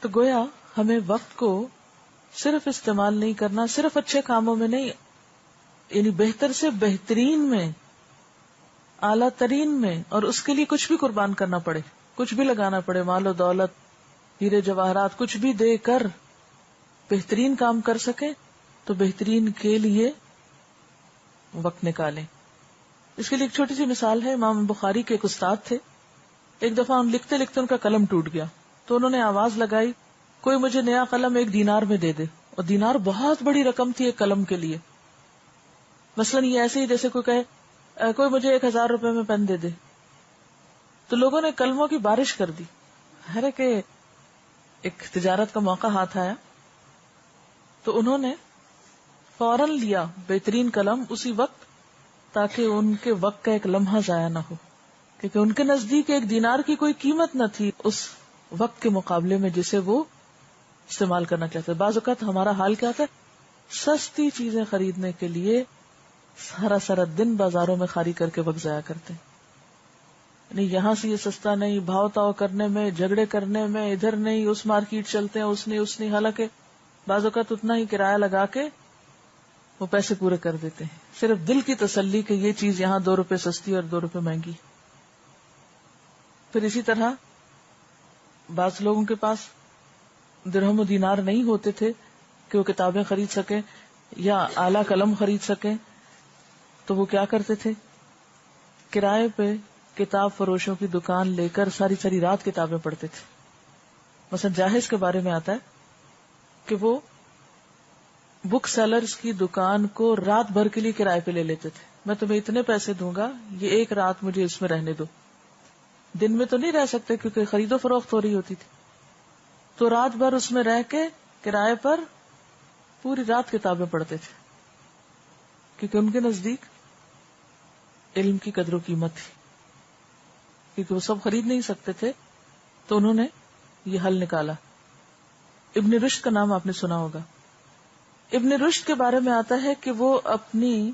تو گویا ہمیں وقت کو صرف استعمال نہیں کرنا، صرف اچھے کاموں میں نہیں، یعنی بہتر سے بہترین میں، اعلیٰ ترین میں، اور اس کے لیے کچھ بھی قربان کرنا پڑے، کچھ بھی لگانا پڑے، مال و دولت، ہیرے جواہرات، کچھ بھی دے کر بہترین کام کر سکے تو بہترین کے لیے وقت نکالیں. اس کے لیے ایک چھوٹی سی مثال ہے. امام بخاری کے ایک استاد تھے. ایک دفعہ لکھتے لکھتے ان کا قلم ٹوٹ گیا تو انہوں نے آواز لگائی، کوئی مجھے نیا قلم 1 دینار میں دے دے. اور دینار بہت بڑی رقم تھی ایک قلم کے لیے. مثلاً یہ ایسے ہی جیسے کوئی کہے کوئی مجھے 1000 روپے میں پین دے دے. تو لوگوں نے قلموں کی بارش کر دی. ہے کہ ایک تجارت کا موقع ہاتھ آیا تو انہوں نے فوراً لیا بہترین قلم اسی وقت، تاکہ ان کے وقت کا ایک لمحہ ضائع نہ ہو، کیونکہ ان کے نزدیک 1 دینار کی کوئی قیمت نہ تھی اس وقت کے مقابلے میں جسے وہ استعمال کرنا چاہتے. بعض اوقات ہمارا حال کیا ہوتا ہے، سستی چیزیں خریدنے کے لیے سارا سارا دن بازاروں میں خالی کر کے وقت ضائع کرتے ہیں. نہیں یہاں سے یہ سستا نہیں، بھاؤ تاؤ کرنے میں، جھگڑے کرنے میں، ادھر نہیں، اس مارکیٹ چلتے ہیں، اس نہیں، حالانکہ بعض اوقات اتنا ہی کرایہ لگا کے وہ پیسے پورے کر دیتے ہیں صرف دل کی تسلی کہ یہ چیز یہاں 2 روپے سستی اور 2 روپے مہنگی. پھر اسی طرح بعض لوگوں کے پاس درہم و دینار نہیں ہوتے تھے کہ وہ کتابیں خرید سکیں یا اعلی قلم خرید سکیں، تو وہ کیا کرتے تھے، کرائے پہ کتاب فروشوں کی دکان لے کر ساری ساری رات کتابیں پڑھتے تھے. مثلا جاہز کے بارے میں آتا ہے کہ وہ بک سیلرز کی دکان کو رات بھر کے لیے کرائے پہ لے لیتے تھے. میں تمہیں اتنے پیسے دوں گا، یہ 1 رات مجھے اس میں رہنے دو. دن میں تو نہیں رہ سکتے کیونکہ خرید و فروخت ہو رہی ہوتی تھی، تو رات بھر اس میں رہ کے کرائے پر پوری رات کتابیں پڑھتے تھے، کیونکہ ان کے نزدیک علم کی قدر و قیمت تھی، کیونکہ وہ سب خرید نہیں سکتے تھے. تو انہوں نے یہ حل نکالا. ابن رشد کا نام آپ نے سنا ہوگا. ابن رشد کے بارے میں آتا ہے کہ وہ اپنی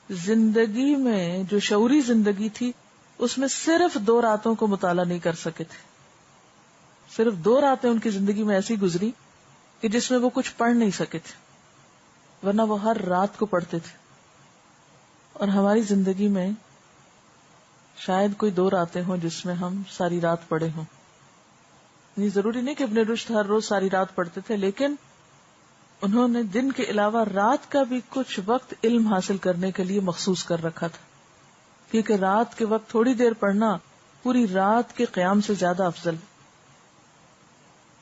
زندگی میں جو شعوری زندگی تھی اس میں صرف 2 راتوں کو مطالعہ نہیں کر سکے تھے. صرف 2 راتیں ان کی زندگی میں ایسی گزری کہ جس میں وہ کچھ پڑھ نہیں سکے تھے، ورنہ وہ ہر رات کو پڑھتے تھے. اور ہماری زندگی میں شاید کوئی 2 راتیں ہوں جس میں ہم ساری رات پڑھے ہوں. نہیں ضروری نہیں کہ ابن رشد ہر روز ساری رات پڑھتے تھے، لیکن انہوں نے دن کے علاوہ رات کا بھی کچھ وقت علم حاصل کرنے کے لیے مخصوص کر رکھا تھا، کیونکہ رات کے وقت تھوڑی دیر پڑھنا پوری رات کے قیام سے زیادہ افضل.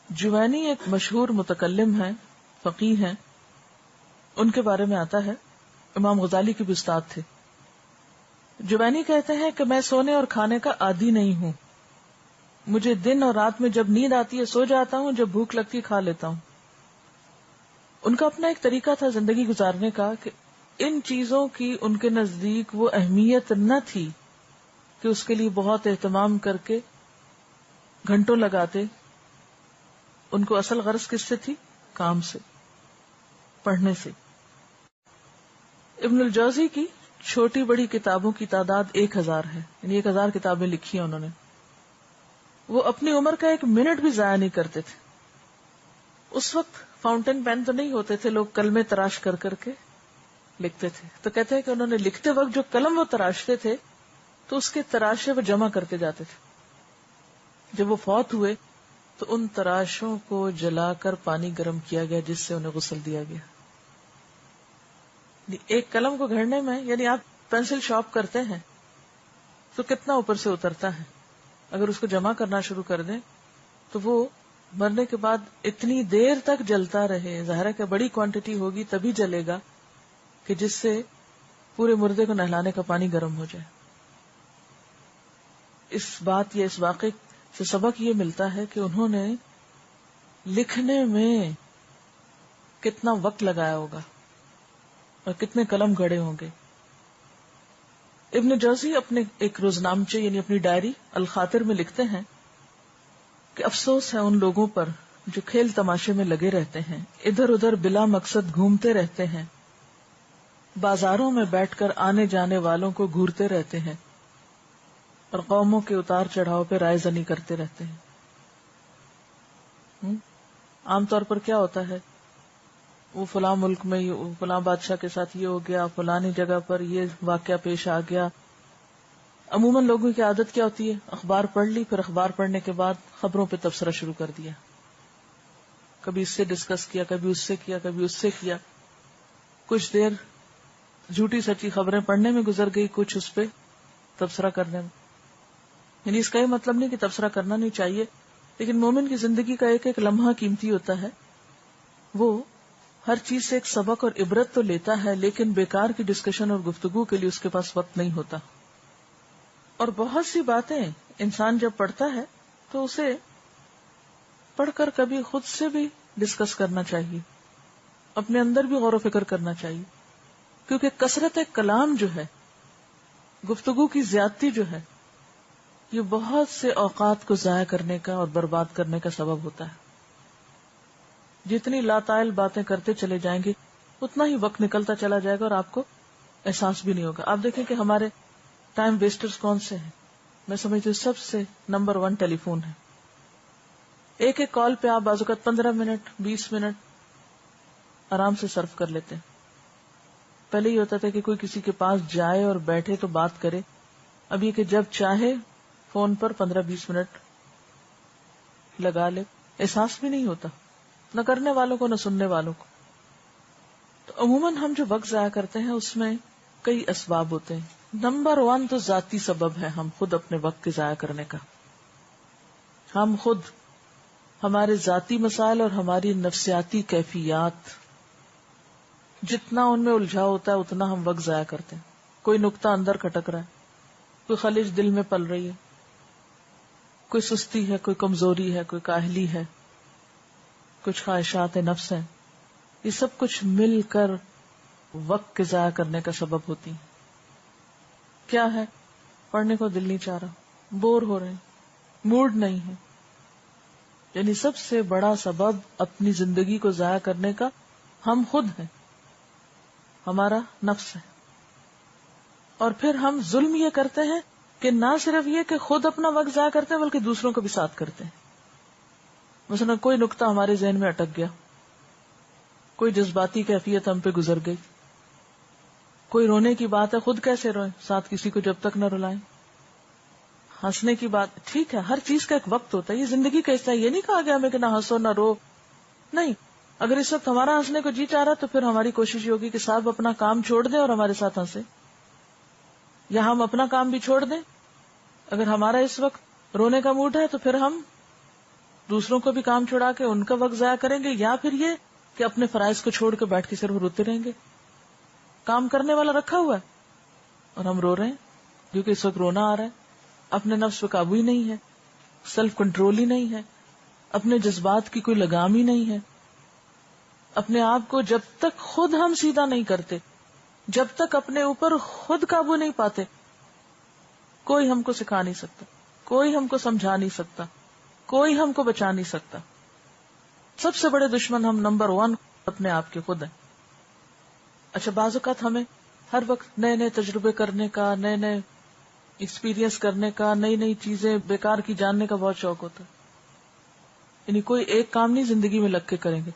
جوینی ایک مشہور متکلم ہیں، فقیہ ہیں. ان کے بارے میں آتا ہے امام غزالی کے بھی استاد تھے. جوینی کہتے ہیں کہ میں سونے اور کھانے کا عادی نہیں ہوں. مجھے دن اور رات میں جب نیند آتی ہے سو جاتا ہوں، جب بھوک لگتی ہے کھا لیتا ہوں. ان کا اپنا ایک طریقہ تھا زندگی گزارنے کا کہ ان چیزوں کی ان کے نزدیک وہ اہمیت نہ تھی کہ اس کے لیے بہت اہتمام کر کے گھنٹوں لگاتے. ان کو اصل غرض کس سے تھی؟ کام سے، پڑھنے سے. ابن الجوزی کی چھوٹی بڑی کتابوں کی تعداد 1000 ہے، یعنی 1000 کتابیں لکھی ہیں انہوں نے. وہ اپنی عمر کا 1 منٹ بھی ضائع نہیں کرتے تھے. اس وقت فاؤنٹین پین تو نہیں ہوتے تھے، لوگ قلمیں تراش کر کر کے لکھتے تھے. تو کہتے ہیں کہ انہوں نے لکھتے وقت جو قلم وہ تراشتے تھے تو اس کے تراشے وہ جمع کرتے جاتے تھے. جب وہ فوت ہوئے تو ان تراشوں کو جلا کر پانی گرم کیا گیا جس سے انہیں غسل دیا گیا. ایک قلم کو گھڑنے میں، یعنی آپ پینسل شارپ کرتے ہیں تو کتنا اوپر سے اترتا ہے، اگر اس کو جمع کرنا شروع کر دیں تو وہ مرنے کے بعد اتنی دیر تک جلتا رہے. ظاہر ہے کہ بڑی کوانٹٹی ہوگی تبھی جلے گا کہ جس سے پورے مردے کو نہلانے کا پانی گرم ہو جائے. اس بات یا اس واقعے سے سبق یہ ملتا ہے کہ انہوں نے لکھنے میں کتنا وقت لگایا ہوگا اور کتنے قلم گھڑے ہوں گے. ابن جوزی اپنے ایک روزنامچے یعنی اپنی ڈائری الخاطر میں لکھتے ہیں کہ افسوس ہے ان لوگوں پر جو کھیل تماشے میں لگے رہتے ہیں، ادھر ادھر بلا مقصد گھومتے رہتے ہیں، بازاروں میں بیٹھ کر آنے جانے والوں کو گھورتے رہتے ہیں اور قوموں کے اتار چڑھاؤ پہ رائے زنی کرتے رہتے ہیں. عام طور پر کیا ہوتا ہے، وہ فلاں ملک میں فلاں بادشاہ کے ساتھ یہ ہو گیا، فلانی جگہ پر یہ واقعہ پیش آ گیا. عموماً لوگوں کی عادت کیا ہوتی ہے، اخبار پڑھ لی، پھر اخبار پڑھنے کے بعد خبروں پہ تبصرہ شروع کر دیا، کبھی اس سے ڈسکس کیا، کبھی اس سے کیا، کبھی اس سے کیا. کچھ دیر جھوٹی سچی خبریں پڑھنے میں گزر گئی، کچھ اس پہ تبصرہ کرنے میں. یعنی اس کا یہ مطلب نہیں کہ تبصرہ کرنا نہیں چاہیے، لیکن مومن کی زندگی کا ایک ایک لمحہ قیمتی ہوتا ہے. وہ ہر چیز سے ایک سبق اور عبرت تو لیتا ہے، لیکن بیکار کی ڈسکشن اور گفتگو کے لیے اس کے پاس وقت نہیں ہوتا. اور بہت سی باتیں انسان جب پڑھتا ہے تو اسے پڑھ کر کبھی خود سے بھی ڈسکس کرنا چاہیے، اپنے اندر بھی غور و فکر کرنا چاہیے. کیونکہ کثرت کلام جو ہے، گفتگو کی زیادتی جو ہے، یہ بہت سے اوقات کو ضائع کرنے کا اور برباد کرنے کا سبب ہوتا ہے. جتنی لاتعلم باتیں کرتے چلے جائیں گے اتنا ہی وقت نکلتا چلا جائے گا اور آپ کو احساس بھی نہیں ہوگا. آپ دیکھیں کہ ہمارے ٹائم ویسٹرز کون سے ہیں. میں سمجھتی ہوں سب سے نمبر 1 ٹیلی فون ہے. ایک ایک کال پہ آپ بعض اوقات 15 منٹ 20 منٹ آرام سے صرف کر لیتے ہیں. پہلے ہی ہوتا تھا کہ کوئی کسی کے پاس جائے اور بیٹھے تو بات کرے، اب یہ کہ جب چاہے فون پر 15-20 منٹ لگا لے، احساس بھی نہیں ہوتا، نہ کرنے والوں کو نہ سننے والوں کو. تو عموماً ہم جو وقت ضائع کرتے ہیں اس میں کئی اسباب ہوتے ہیں. نمبر 1 تو ذاتی سبب ہے، ہم خود اپنے وقت کے ضائع کرنے کا. ہم خود ہمارے ذاتی مسائل اور ہماری نفسیاتی کیفیات جتنا ان میں الجھا ہوتا ہے اتنا ہم وقت ضائع کرتے ہیں. کوئی نقطہ اندر کھٹک رہا ہے، کوئی خلش دل میں پل رہی ہے، کوئی سستی ہے، کوئی کمزوری ہے، کوئی کاہلی ہے، کچھ خواہشات نفس ہیں. یہ سب کچھ مل کر وقت کے ضائع کرنے کا سبب ہوتی ہیں. کیا ہے؟ پڑھنے کو دل نہیں چاہ رہا، بور ہو رہے ہیں، موڈ نہیں ہے. یعنی سب سے بڑا سبب اپنی زندگی کو ضائع کرنے کا ہم خود ہیں، ہمارا نفس ہے. اور پھر ہم ظلم یہ کرتے ہیں کہ نہ صرف یہ کہ خود اپنا وقت ضائع کرتے ہیں بلکہ دوسروں کو بھی ساتھ کرتے ہیں. مثلا کوئی نقطہ ہمارے ذہن میں اٹک گیا، کوئی جذباتی کیفیت ہم پہ گزر گئی، کوئی رونے کی بات ہے، خود کیسے روئیں، ساتھ کسی کو جب تک نہ رلائیں. ہنسنے کی بات، ٹھیک ہے، ہر چیز کا ایک وقت ہوتا ہے، یہ زندگی کا حصہ ہے. یہ نہیں کہا گیا ہمیں کہ نہ ہنسو نہ رو، نہیں. اگر اس وقت ہمارا ہنسنے کو جی چاہ رہا تو پھر ہماری کوشش یہ ہوگی کہ صاحب اپنا کام چھوڑ دیں اور ہمارے ساتھ ہنسے، یا ہم اپنا کام بھی چھوڑ دیں. اگر ہمارا اس وقت رونے کا موڈ ہے تو پھر ہم دوسروں کو بھی کام چھوڑا کے ان کا وقت ضائع کریں گے، یا پھر یہ کہ اپنے فرائض کو چھوڑ کے بیٹھ کے صرف روتے رہیں گے. کام کرنے والا رکھا ہوا ہے اور ہم رو رہے ہیں کیونکہ اس وقت رونا آ رہا ہے. اپنے نفس پہ قابو ہی نہیں ہے، سیلف کنٹرول ہی نہیں ہے، اپنے جذبات کی کوئی لگام ہی نہیں ہے. اپنے آپ کو جب تک خود ہم سیدھا نہیں کرتے، جب تک اپنے اوپر خود قابو نہیں پاتے، کوئی ہم کو سکھا نہیں سکتا، کوئی ہم کو سمجھا نہیں سکتا، کوئی ہم کو بچا نہیں سکتا. سب سے بڑے دشمن ہم نمبر 1 اپنے آپ کے خود ہیں. اچھا، بعض اوقات ہمیں ہر وقت نئے نئے تجربے کرنے کا، نئے نئے ایکسپیرینس کرنے کا، نئی نئی چیزیں بیکار کی جاننے کا بہت شوق ہوتا ہے. یعنی کوئی ایک کام نہیں زندگی میں لگ کے کریں گے،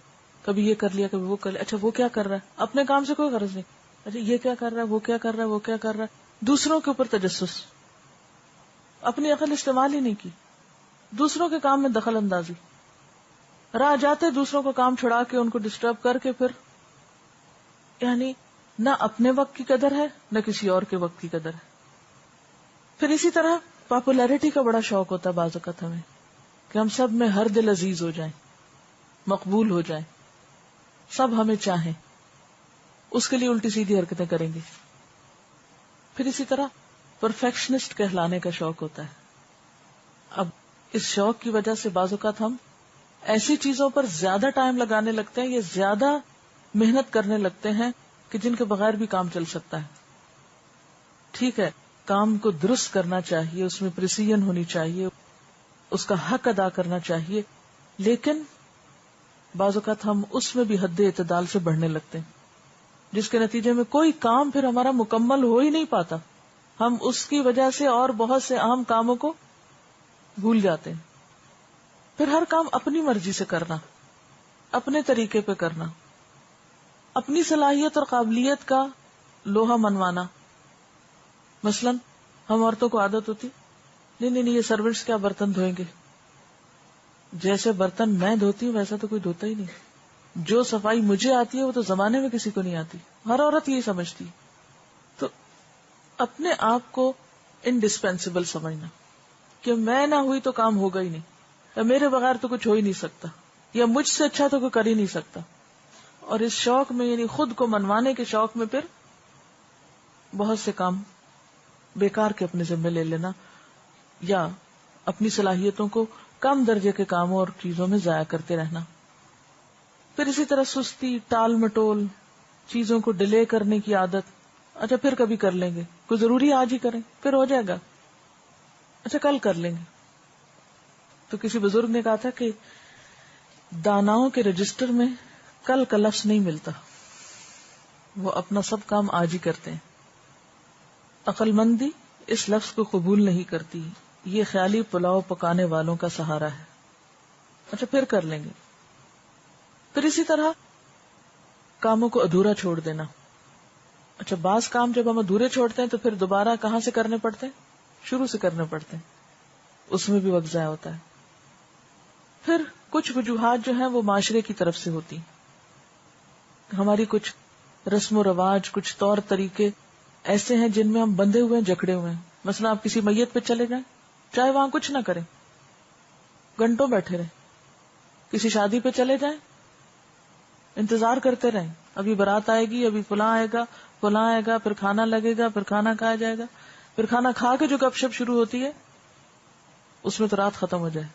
کبھی یہ کر لیا کبھی وہ کر لیا. اچھا وہ کیا کر رہا ہے، اپنے کام سے کوئی غرض نہیں. اچھا یہ کیا کر رہا ہے، وہ کیا کر رہا ہے، وہ کیا کر رہا ہے. دوسروں کے اوپر تجسس، اپنی عقل استعمال ہی نہیں کی، دوسروں کے کام میں دخل اندازی. راہ جاتے دوسروں کو کام چھڑا کے ان کو ڈسٹرب کر کے پھر یعنی نہ اپنے وقت کی قدر ہے نہ کسی اور کے وقت کی قدر ہے. پھر اسی طرح پاپولیرٹی کا بڑا شوق ہوتا ہے بعض اوقات ہمیں کہ ہم سب میں ہر دل عزیز ہو جائیں، مقبول ہو جائیں، سب ہمیں چاہیں، اس کے لیے الٹی سیدھی حرکتیں کریں گے. پھر اسی طرح پرفیکشنسٹ کہلانے کا شوق ہوتا ہے. اب اس شوق کی وجہ سے بعض اوقات ہم ایسی چیزوں پر زیادہ ٹائم لگانے لگتے ہیں یا زیادہ محنت کرنے لگتے ہیں کہ جن کے بغیر بھی کام چل سکتا ہے. ٹھیک ہے، کام کو درست کرنا چاہیے، اس میں پریسیژن ہونی چاہیے، اس کا حق ادا کرنا چاہیے، لیکن بعض اوقات ہم اس میں بھی حد اعتدال سے بڑھنے لگتے ہیں جس کے نتیجے میں کوئی کام پھر ہمارا مکمل ہو ہی نہیں پاتا. ہم اس کی وجہ سے اور بہت سے اہم کاموں کو بھول جاتے ہیں. پھر ہر کام اپنی مرضی سے کرنا، اپنے طریقے پہ کرنا، اپنی صلاحیت اور قابلیت کا لوہا منوانا. مثلا ہم عورتوں کو عادت ہوتی نہیں یہ سروینٹس کیا برتن دھوئیں گے، جیسے برتن میں دھوتی ہوں ویسا تو کوئی دھوتا ہی نہیں. جو صفائی مجھے آتی ہے وہ تو زمانے میں کسی کو نہیں آتی. ہر عورت یہی سمجھتی. تو اپنے آپ کو انڈسپینسیبل سمجھنا کہ میں نہ ہوئی تو کام ہوگا ہی نہیں، یا میرے بغیر تو کچھ ہو ہی نہیں سکتا، یا مجھ سے اچھا تو کوئی کر ہی نہیں سکتا. اور اس شوق میں یعنی خود کو منوانے کے شوق میں پھر بہت سے کام بیکار کے اپنے ذمہ لے لینا، یا اپنی صلاحیتوں کو کم درجے کے کاموں اور چیزوں میں ضائع کرتے رہنا. پھر اسی طرح سستی، ٹال مٹول، چیزوں کو ڈیلے کرنے کی عادت. اچھا پھر کبھی کر لیں گے، کوئی ضروری آج ہی کریں پھر ہو جائے گا، اچھا کل کر لیں گے. تو کسی بزرگ نے کہا تھا کہ داناؤں کے رجسٹر میں کل کا لفظ نہیں ملتا، وہ اپنا سب کام آج ہی کرتے ہیں. عقل مندی اس لفظ کو قبول نہیں کرتی، یہ خیالی پلاؤ پکانے والوں کا سہارا ہے. اچھا پھر کر لیں گے. پھر اسی طرح کاموں کو ادھورا چھوڑ دینا. اچھا بعض کام جب ہم ادھورے چھوڑتے ہیں تو پھر دوبارہ کہاں سے کرنے پڑتے ہیں؟ شروع سے کرنے پڑتے ہیں، اس میں بھی وقت ضائع ہوتا ہے. پھر کچھ وجوہات جو ہیں وہ معاشرے کی طرف سے ہوتی، ہماری کچھ رسم و رواج، کچھ طور طریقے ایسے ہیں جن میں ہم بندھے ہوئے ہیں، جکڑے ہوئے ہیں. مثلا آپ کسی میت پہ چلے جائیں، چاہے وہاں کچھ نہ کریں، گھنٹوں بیٹھے رہیں. کسی شادی پہ چلے جائیں، انتظار کرتے رہیں، ابھی بارات آئے گی، ابھی فلاں آئے گا، فلاں آئے گا، پھر کھانا لگے گا، پھر کھانا کھایا جائے گا، پھر کھانا کھا کے جو گپ شپ شروع ہوتی ہے اس میں تو رات ختم ہو جائے.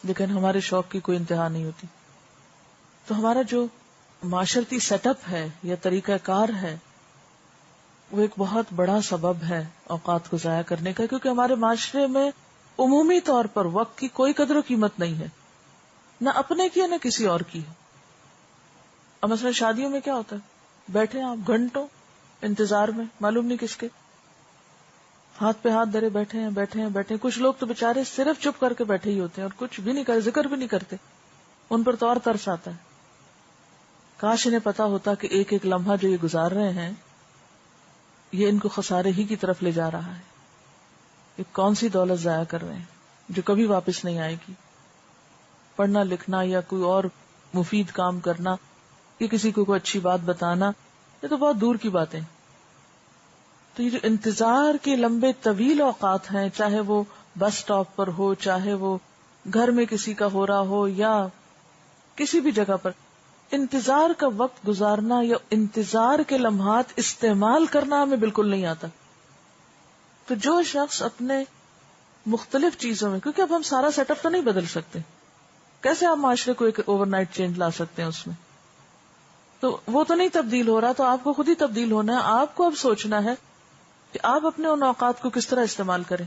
لیکن ہمارے شوق کی کوئی انتہا نہیں ہوتی. تو ہمارا جو معاشرتی سیٹ اپ ہے یا طریقہ کار ہے وہ ایک بہت بڑا سبب ہے اوقات کو ضائع کرنے کا، کیونکہ ہمارے معاشرے میں عمومی طور پر وقت کی کوئی قدر و قیمت نہیں ہے، نہ اپنے کی نہ کسی اور کی. اب مثلا شادیوں میں کیا ہوتا ہے، بیٹھے آپ گھنٹوں انتظار میں، معلوم نہیں کس کے، ہاتھ پہ ہاتھ دھرے بیٹھے ہیں بیٹھے ہیں بیٹھے ہیں. کچھ لوگ تو بےچارے صرف چپ کر کے بیٹھے ہی ہوتے ہیں اور کچھ بھی نہیں کرتے، ذکر بھی نہیں کرتے. ان پر تو اور ترس آتا ہے. کاش انہیں پتا ہوتا کہ ایک ایک لمحہ جو یہ گزار رہے ہیں یہ ان کو خسارے ہی کی طرف لے جا رہا ہے. یہ کون سی دولت ضائع کر رہے ہیں جو کبھی واپس نہیں آئے گی. پڑھنا لکھنا یا کوئی اور مفید کام کرنا یا کسی کو کوئی اچھی بات بتانا، یہ تو بہت دور کی باتیں. تو یہ جو انتظار کے لمبے طویل اوقات ہیں، چاہے وہ بس سٹاپ پر ہو، چاہے وہ گھر میں کسی کا ہو رہا ہو یا کسی بھی جگہ پر، انتظار کا وقت گزارنا یا انتظار کے لمحات استعمال کرنا ہمیں بالکل نہیں آتا. تو جو شخص اپنے مختلف چیزوں میں، کیونکہ اب ہم سارا سیٹ اپ تو نہیں بدل سکتے، کیسے آپ معاشرے کو ایک اوور نائٹ چینج لا سکتے ہیں اس میں، تو وہ تو نہیں تبدیل ہو رہا، تو آپ کو خود ہی تبدیل ہونا ہے. آپ کو اب سوچنا ہے کہ آپ اپنے ان اوقات کو کس طرح استعمال کریں.